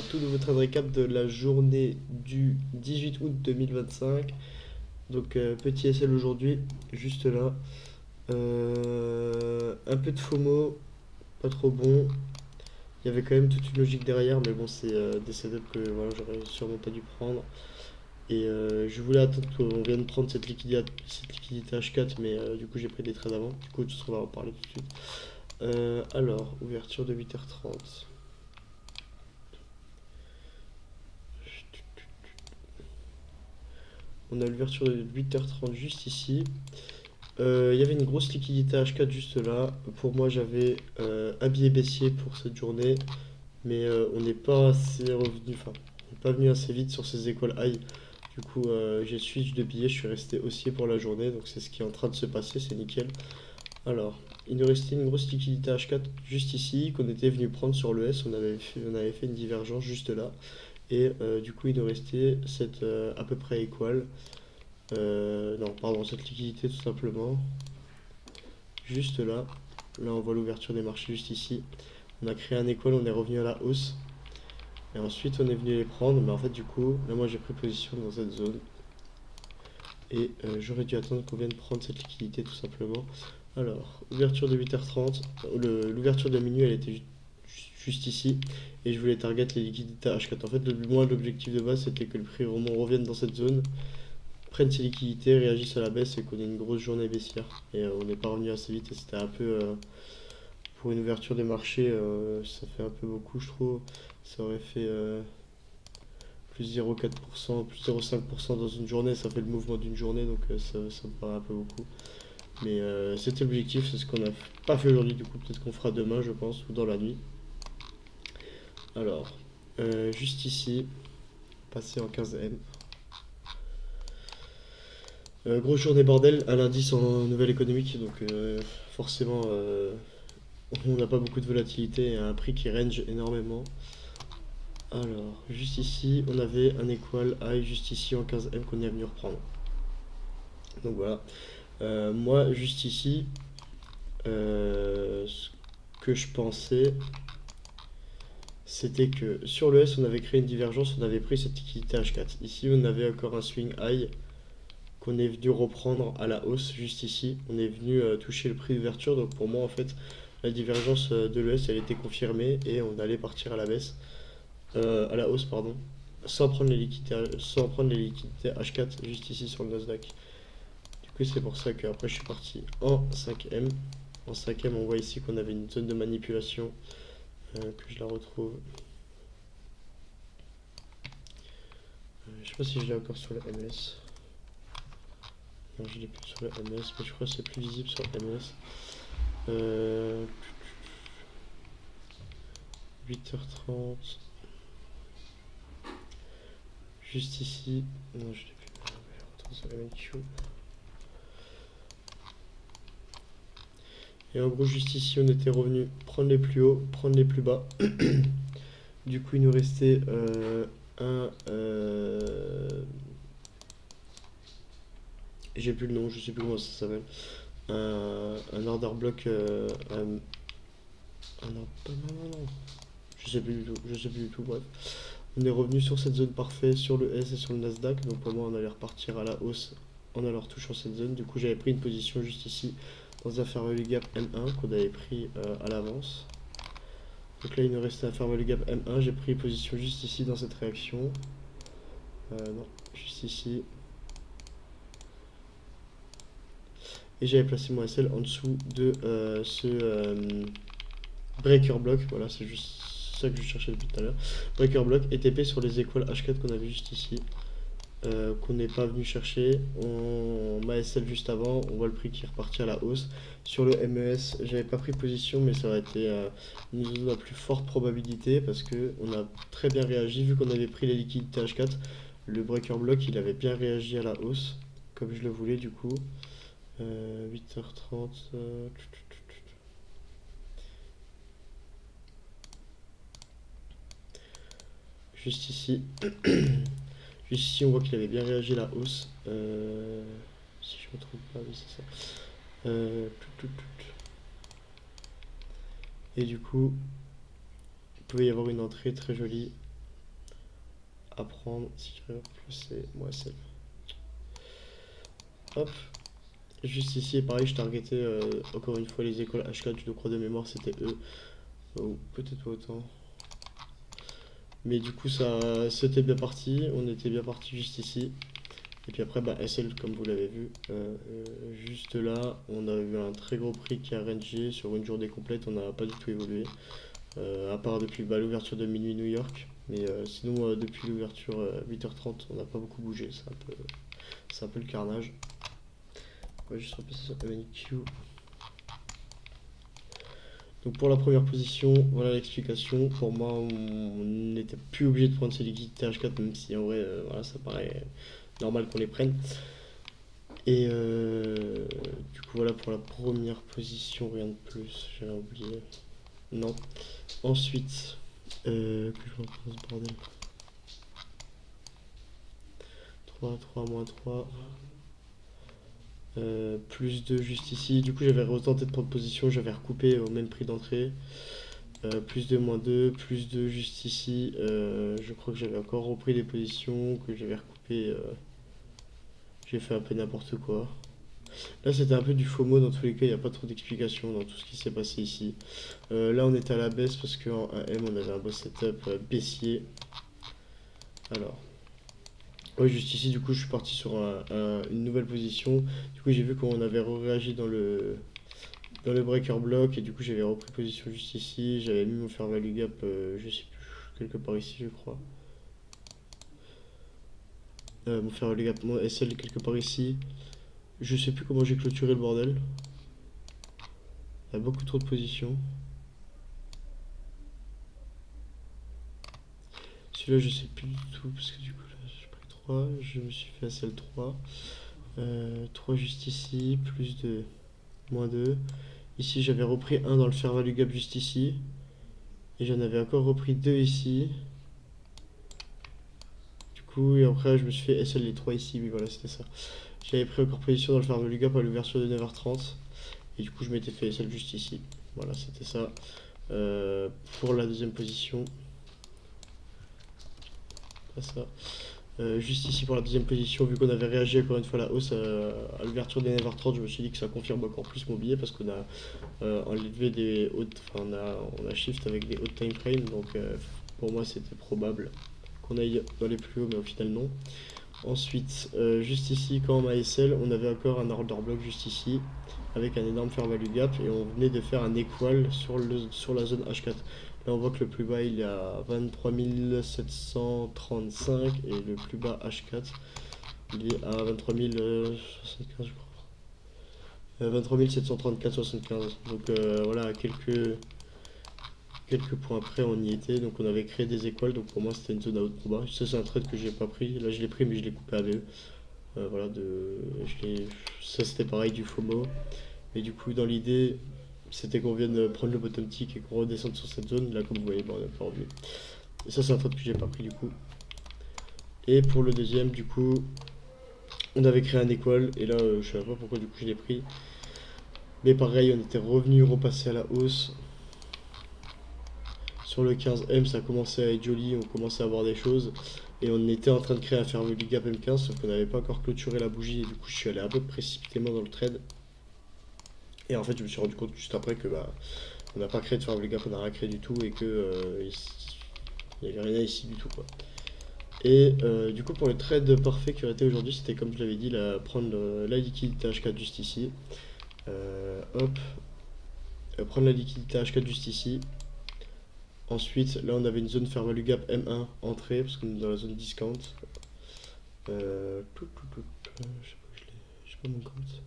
Tout nouveau trade récap de la journée du 18 août 2025. Donc petit SL aujourd'hui, juste là. Un peu de FOMO, pas trop bon. Il y avait quand même toute une logique derrière, mais bon, c'est des setups que voilà, j'aurais sûrement pas dû prendre. Et je voulais attendre qu'on vienne prendre cette liquidité H4, mais du coup j'ai pris des trades avant. Du coup, on va en parler tout de suite. Alors, ouverture de 8h30. On a l'ouverture de 8h30 juste ici. Il y avait une grosse liquidité H4 juste là. Pour moi, j'avais un billet baissier pour cette journée, mais on n'est pas assez revenu, enfin, on n'est pas venu assez vite sur ces écoles high. Du coup, j'ai switch de billets, je suis resté haussier pour la journée, donc c'est ce qui est en train de se passer, c'est nickel. Alors, il nous restait une grosse liquidité H4 juste ici, qu'on était venu prendre sur le S, on avait fait une divergence juste là, et du coup, il nous restait cette à peu près équal. Non, pardon, cette liquidité tout simplement. Juste là. Là, on voit l'ouverture des marchés juste ici. On a créé un école, on est revenu à la hausse. Et ensuite, on est venu les prendre. Mais en fait, du coup, là, moi, j'ai pris position dans cette zone. Et j'aurais dû attendre qu'on vienne prendre cette liquidité tout simplement. Alors, ouverture de 8h30. L'ouverture de minuit, elle était juste ici. Et je voulais target les liquidités H4. En fait, moi, l'objectif de base, c'était que le prix revienne dans cette zone, prenne ses liquidités, réagisse à la baisse et qu'on ait une grosse journée baissière. Et on n'est pas revenu assez vite et c'était un peu, pour une ouverture des marchés, ça fait un peu beaucoup, je trouve. Ça aurait fait plus 0,4%, plus 0,5% dans une journée, ça fait le mouvement d'une journée, donc ça me paraît un peu beaucoup. Mais c'était l'objectif, c'est ce qu'on n'a pas fait aujourd'hui, du coup peut-être qu'on fera demain, je pense, ou dans la nuit. Alors, juste ici, passer en 15M. Grosse journée bordel, un lundi sans nouvelle économique, donc forcément on n'a pas beaucoup de volatilité et un prix qui range énormément. Alors, juste ici, on avait un equal high juste ici en 15M qu'on est venu reprendre. Donc voilà. Moi, juste ici, ce que je pensais, c'était que sur le S, on avait créé une divergence, on avait pris cette liquidité H4. Ici, on avait encore un swing high qu'on est venu reprendre à la hausse, juste ici. On est venu toucher le prix d'ouverture, donc pour moi, en fait, la divergence de l'ES, elle était confirmée et on allait partir à la baisse. À la hausse, pardon, sans prendre les liquidités H4 juste ici sur le Nasdaq. Du coup, c'est pour ça qu'après je suis parti en 5M. En 5M, on voit ici qu'on avait une zone de manipulation, que je la retrouve. Je sais pas si je l'ai encore sur la MS. Non, je l'ai plus sur la MS, mais je crois que c'est plus visible sur la MS. 8h30. Juste ici. Non, je l'ai plus. Je vais retrouver sur la MQ. Et en gros, juste ici, on était revenu prendre les plus hauts, prendre les plus bas. Du coup, il nous restait un. J'ai plus le nom, je sais plus comment ça s'appelle. Un order block. Non, non, non. Je sais plus du tout. Je sais plus du tout, bref. On est revenu sur cette zone parfaite sur le S et sur le Nasdaq. Donc pour moi, on allait repartir à la hausse en allant retouchant cette zone. Du coup, j'avais pris une position juste ici dans un fair value gap M1 qu'on avait pris à l'avance. Donc là, il nous restait un fair value gap M1. J'ai pris position juste ici dans cette réaction. Non, juste ici. Et j'avais placé mon SL en dessous de ce breaker block. Voilà, c'est juste ça que je cherchais depuis tout à l'heure. Breaker block et TP sur les écoles H4 qu'on avait juste ici. Qu'on n'est pas venu chercher. On m'a SL juste avant. On voit le prix qui est reparti à la hausse. Sur le MES, j'avais pas pris position, mais ça aurait été une zone à plus forte probabilité parce que on a très bien réagi vu qu'on avait pris les liquidités H4. Le breaker block, il avait bien réagi à la hausse, comme je le voulais du coup. 8h30. Juste ici. Juste ici, on voit qu'il avait bien réagi à la hausse. Si je me trompe pas, oui, c'est ça. Et du coup, il pouvait y avoir une entrée très jolie à prendre. Si j'arrive à placer, moi c'est. Hop. Juste ici, pareil, je targetais encore une fois les écoles H4, je crois de mémoire, c'était eux. Ou peut-être pas autant. Mais du coup, ça c'était bien parti. On était bien parti juste ici. Et puis après, bah, SL, comme vous l'avez vu, juste là, on a eu un très gros prix qui a rangé sur une journée complète. On n'a pas du tout évolué. À part depuis l'ouverture de minuit New York. Mais sinon, depuis l'ouverture 8h30, on n'a pas beaucoup bougé. C'est un peu le carnage. On va juste repasser sur MNQ. Donc pour la première position, voilà l'explication. Pour moi, on n'était plus obligé de prendre ces liquidités H4, même si en vrai, voilà, ça paraît normal qu'on les prenne. Et du coup, voilà pour la première position, rien de plus. J'avais oublié. Non. Ensuite, que je reprends ce bordel. 3, 3, moins 3. Plus 2 juste ici. Du coup, j'avais retenté de prendre position, j'avais recoupé au même prix d'entrée. Plus 2, moins 2, plus 2 juste ici. Je crois que j'avais encore repris des positions, que j'avais recoupé. J'ai fait un peu n'importe quoi. Là, c'était un peu du FOMO dans tous les cas, il n'y a pas trop d'explications dans tout ce qui s'est passé ici. Là, on était à la baisse parce qu'en AM, on avait un beau setup baissier. Alors, ouais, juste ici, du coup, je suis parti sur une nouvelle position. Du coup, j'ai vu qu'on avait réagi dans le breaker block et du coup, j'avais repris position juste ici. J'avais mis mon fair value gap, je sais plus, quelque part ici, je crois. Mon fair value gap, mon SL quelque part ici. Je sais plus comment j'ai clôturé le bordel. Il y a beaucoup trop de positions. Celui-là, je sais plus du tout parce que du coup, là, j'ai pris 3. Je me suis fait SL 3. 3 juste ici, plus 2, moins 2. Ici, j'avais repris 1 dans le fair value gap juste ici. Et j'en avais encore repris 2 ici. Du coup, et après, je me suis fait SL les 3 ici. Oui, voilà, c'était ça. J'avais pris encore position dans le fair value gap à l'ouverture de 9h30. Et du coup, je m'étais fait SL juste ici. Voilà, c'était ça. Pour la deuxième position. Pas ça. Juste ici pour la deuxième position, vu qu'on avait réagi encore une fois à la hausse à l'ouverture des 9h30, je me suis dit que ça confirme encore plus mon billet parce qu'on a enlevé des hautes, enfin on a shift avec des hautes time frame, donc pour moi c'était probable qu'on aille dans les plus hauts, mais au final non. Ensuite, juste ici, quand on a SL, on avait encore un order block juste ici avec un énorme fair value gap et on venait de faire un équal sur la zone H4. Là, on voit que le plus bas il est à 23 735 et le plus bas H4 il est à 23 075, je crois. 23 734,75. Donc voilà, quelques points près on y était. Donc on avait créé des écoles. Donc pour moi c'était une zone à haute proba. Ça c'est un trade que j'ai pas pris. Là je l'ai pris mais je l'ai coupé à VE. Voilà, ça c'était pareil du FOMO. Et du coup dans l'idée c'était qu'on vienne prendre le bottom tick et qu'on redescende sur cette zone. Là comme vous voyez, bon, on n'a pas revenu. Et ça c'est un trade que j'ai pas pris du coup. Et pour le deuxième du coup on avait créé un école. Et là je sais pas pourquoi du coup je l'ai pris. Mais pareil on était revenu repasser à la hausse. Sur le 15M, ça commençait à être joli, on commençait à voir des choses. Et on était en train de créer un fair value gap M15, sauf qu'on n'avait pas encore clôturé la bougie. Et du coup, je suis allé un peu précipitément dans le trade. Et en fait, je me suis rendu compte juste après que bah, on n'a pas créé de fair value gap, on n'a rien créé du tout. Et que il n'y avait rien ici du tout, quoi. Et du coup, pour le trade parfait qui aurait été aujourd'hui, c'était comme je l'avais dit, prendre la liquidité H4 juste ici. Hop. Prendre la liquidité H4 juste ici. Ensuite, là, on avait une zone fair value gap M1 entrée, parce qu'on est dans la zone discount. Je sais pas où je l'ai. Je sais pas mon compte.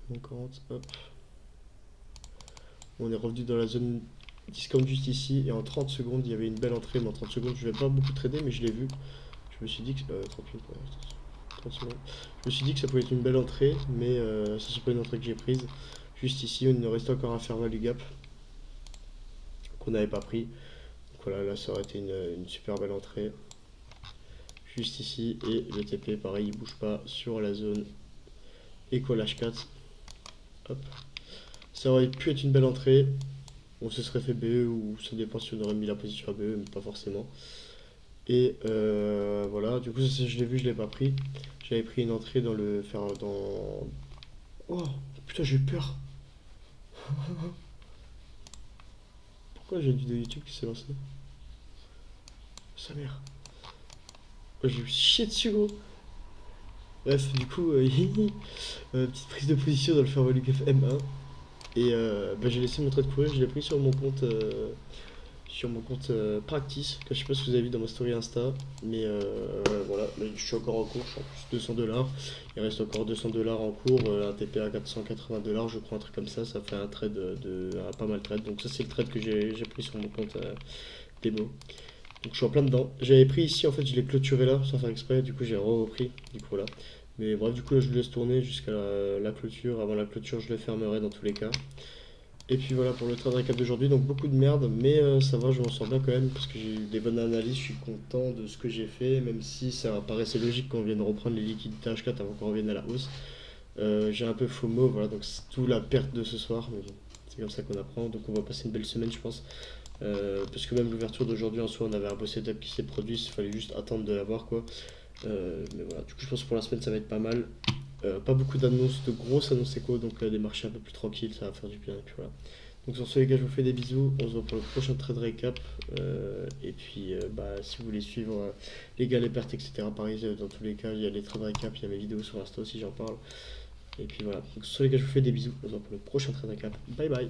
Mon compte, hop. On est revenu dans la zone discount juste ici, et en 30 secondes, il y avait une belle entrée. Mais en 30 secondes, je vais pas beaucoup trader, mais je l'ai vu. Je me suis dit que. 38, ouais, 30 secondes. Je me suis dit que ça pouvait être une belle entrée, mais ça, c'est pas une entrée que j'ai prise. Juste ici, il nous reste encore un fair value gap qu'on n'avait pas pris. Donc voilà, là, ça aurait été une super belle entrée. Juste ici, et le TP pareil il bouge pas sur la zone école H4. Hop. Ça aurait pu être une belle entrée, On se serait fait BE ou ça dépend si on aurait mis la position à BE, mais pas forcément. Et voilà, du coup, ça, je l'ai vu, je l'ai pas pris. J'avais pris une entrée dans le. Faire dans. Oh putain, j'ai eu peur. Pourquoi j'ai du de YouTube qui s'est lancé? Sa mère. Oh, j'ai eu chier dessus, gros. Bref, du coup, petite prise de position dans le Fairway League M1. Et bah, j'ai laissé mon trait de courir, je l'ai pris sur mon compte Practice, que je sais pas si vous avez vu dans ma story Insta, mais voilà, mais je suis encore en cours, je suis en plus 200 $, il reste encore 200 $ en cours, un TP à 480 $, je crois, un truc comme ça fait un trade pas mal de trade, donc ça c'est le trade que j'ai pris sur mon compte démo. Donc je suis en plein dedans. J'avais pris ici, en fait, je l'ai clôturé là, sans faire exprès, du coup j'ai repris, du coup voilà. Mais bref, du coup là je le laisse tourner jusqu'à la clôture. Avant la clôture, je le fermerai dans tous les cas. Et puis voilà pour le trade récap d'aujourd'hui, donc beaucoup de merde, mais ça va, je m'en sors bien quand même, parce que j'ai eu des bonnes analyses, je suis content de ce que j'ai fait, même si ça paraissait logique qu'on vienne reprendre les liquidités H4 avant qu'on revienne à la hausse. J'ai un peu FOMO, voilà, donc c'est tout la perte de ce soir, mais bon, c'est comme ça qu'on apprend, donc on va passer une belle semaine je pense. Parce que même l'ouverture d'aujourd'hui en soi, on avait un beau setup qui s'est produit, il fallait juste attendre de l'avoir quoi. Mais voilà, du coup je pense que pour la semaine ça va être pas mal. Pas beaucoup d'annonces, de grosses annonces éco, donc des marchés un peu plus tranquilles, ça va faire du bien. Et puis voilà. Donc sur ce les gars, je vous fais des bisous. On se voit pour le prochain trade récap. Et puis bah, si vous voulez suivre les gars, les pertes, etc. Pareil, dans tous les cas, il y a les trades récap, il y a mes vidéos sur Insta aussi, j'en parle. Et puis voilà. Donc sur ce les gars, je vous fais des bisous. On se voit pour le prochain trade récap. Bye bye.